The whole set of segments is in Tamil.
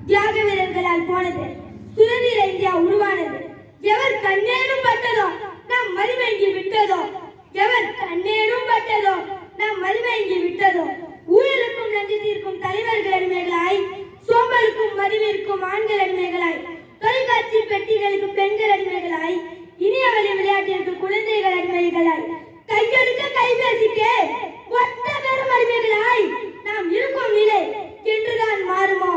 தியாக வீரர்களால் போனது. சுதந்திர இந்தியா உருவானது. எவர் கண்ணேனும் பட்டதோ நம் மதிமயங்கி விட்டதோ, எவர் கண்ணேனும் பட்டதோ நம் மதிமயங்கி விட்டதோ. ஊழலுக்கும் நன்றி தீர்க்கும் தலைவர்கள் அடிமைகளாய், சோம்பலுக்கும் மதிவிற்கும் ஆண்கள் அடிமைகளாய், தொலைக்காட்சி பெட்டிகளுக்கு பெண்கள் அடிமைகளாய், இனியவழி விளையாட்டிற்கு குழந்தைகள் அடிமைகளாய், கையெடுக்க கைபேசிக்கே ஒத்த பெரும் அடிமைகளாய் நாம் இருக்கும் நிலை என்றுதான் மாறுமோ?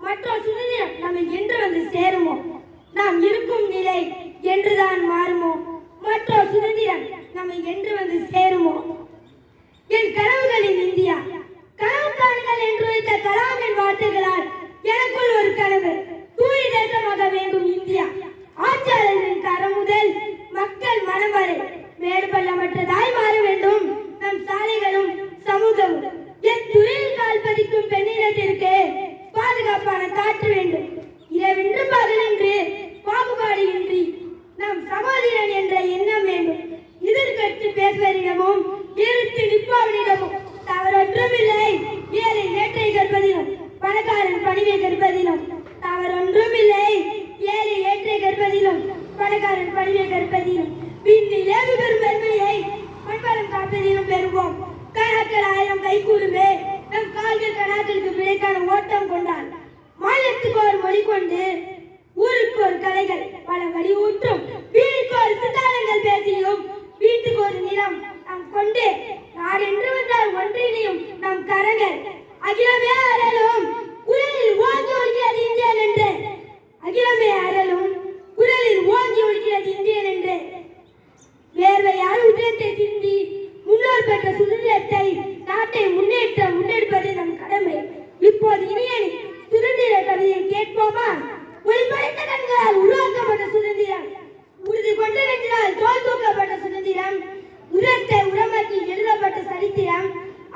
மற்றொரு சுதந்திரம் நம்மை என்று வந்து சேருமோ? நாம் இருக்கும் நிலை என்றுதான் மாறுமோ? மற்றொரு சுதந்திரம் நம்மை என்று வந்து சேருமோ? என் கனவுகளின் இந்தியா, கனவு காணுங்கள் என்று வைத்த கலாமின் வார்த்தைகளால் எனக்குள் ஒரு கனவு. தூய தேசமாக வேண்டும் இந்தியா. ஆட்சியாளர்களின் கரம் முதல் மக்கள் மனம் வரை மேடு பள்ளமற்றதாய் மாற வேண்டும் நம் சாலைகளும் சமூகமும். என் துறையில் கால் பதிக்கும் பெண்ணினத்திற்கு பாதுகாப்பான காற்று வேண்டும். இரவென்று பகலென்று பாகுபாடு இன்றி நம் சகோதரன் என்ற எண்ணம் வேண்டும். எதிர்கட்சி பேசுவரிடமும் எதிர்த்து நிற்பவரிடமும் தவறொன்றுமில்லை. ஏழை ஏற்றை கற்பதிலும் பணக்காரன் பணிவை கற்பதிலும் தவறொன்றுமில்லை. ஏழை ஏற்றை கற்பதிலும் பணக்காரன் பணிவை கற்பதிலும் விண்ணிலே பெரும் பெருமையை மண்பலம் காப்பதிலும் பெறுவோம். கணக்கள் ஆயிரம் கை கூடுமே நம் கால்கள் கணாக்களுக்கு பிழைக்கான ஓட்டம் கொண்டால். மாநிலத்துக்கு ஒரு மொழி கொண்டு ஊருக்கு ஒரு கலைகள் பல வழி ஊற்றும். வீட்டுக்கு ஒரு சித்தாரங்கள் பேசியும் வீட்டுக்கு ஒரு நிலம் நாம் கொண்டு நாடென்று வந்தால் ஒன்றினையும் நம் கரங்கள். அகிலமே அரலும் குரலில் ஓங்கி ஒழிக்கிறது இந்தியன் என்று. அகிலமே அரலும் குரலில் ஓங்கி ஒழிக்கிறது இந்தியன் என்று. வேர்வையால் உதயத்தை சிந்தி முன்னோர் பெற்ற சுதந்திரத்தை நாட்டை முன்னெடுப்பது நம் கடமை. இப்போது இனியன் சுதந்திர கவிதையை கேட்போமா? ஒளிபடைத்த கண்களால் உருவாக்கப்பட்ட சுதந்திரம், உறுதி கொண்டு நெஞ்சினால் தோல் தூக்கப்பட்ட சுதந்திரம், உரத்தை உரமாக்கி எழுதப்பட்ட சரித்திரம்,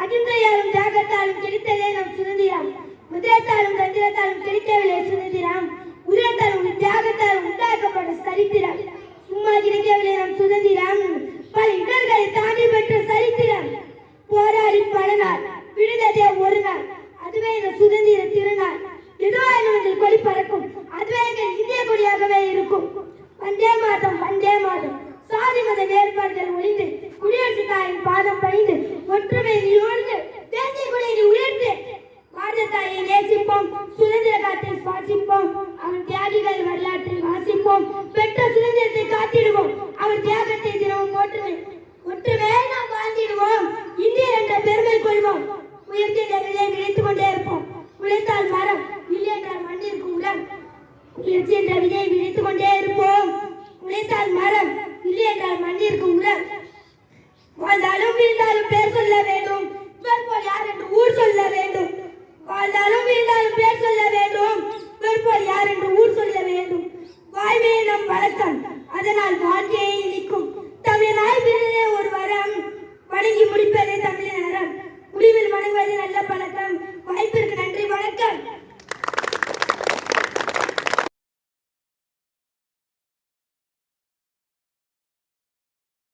அகிம்சையாலும் தியாகத்தாலும் கிடைத்ததே நம் சுதந்திரம். முதலத்தாலும் தந்திரத்தாலும் கிடைக்கவில்லை சுதந்திரம், உரத்தாலும் தியாகத்தாலும் உண்டாக்கப்பட்ட சரித்திரம். சும்மா கிடைக்கவில்லை நம் சுதந்திரம், பல இடர்களை தாண்டி பெற்ற சரித்திரம். போராடி பல நாள் விடுதலே ஒரு நாள், அதுவே இந்த சுதந்திர திருநாள். எதுவாக கொடி பறக்கும், அதுவே எங்கள் இந்திய கொடியாகவே இருக்கும். வந்தே மாதம் வந்தே மாதம் சாதி மத வேறுபாடுகள் ஒழிந்து குடியரசு தாயின் பாதம் பணிந்து ஒற்றுமை நீர்ந்து தேசிய கொடியை உயர்த்து பாரத தாயை நேசிப்போம். சுதந்திர காற்றை சுவாசிப்போம். அவர் தியாகிகள் வரலாற்றை வாசிப்போம். பெற்ற சுதந்திரத்தை காத்திடுவோம். அவர் தியாகத்தை தினமும் ஒற்றுமை நாம் வாழ்ந்திடுவோம். இந்தியர் என்ற பெருமை கொள்வோம். முயற்சி நிறைய கிடைத்துக் கொண்டே இருப்போம். உழைத்தால் மரம், இல்லை என்றால் மண்ணிற்கு உரம். முயற்சி என்ற விதை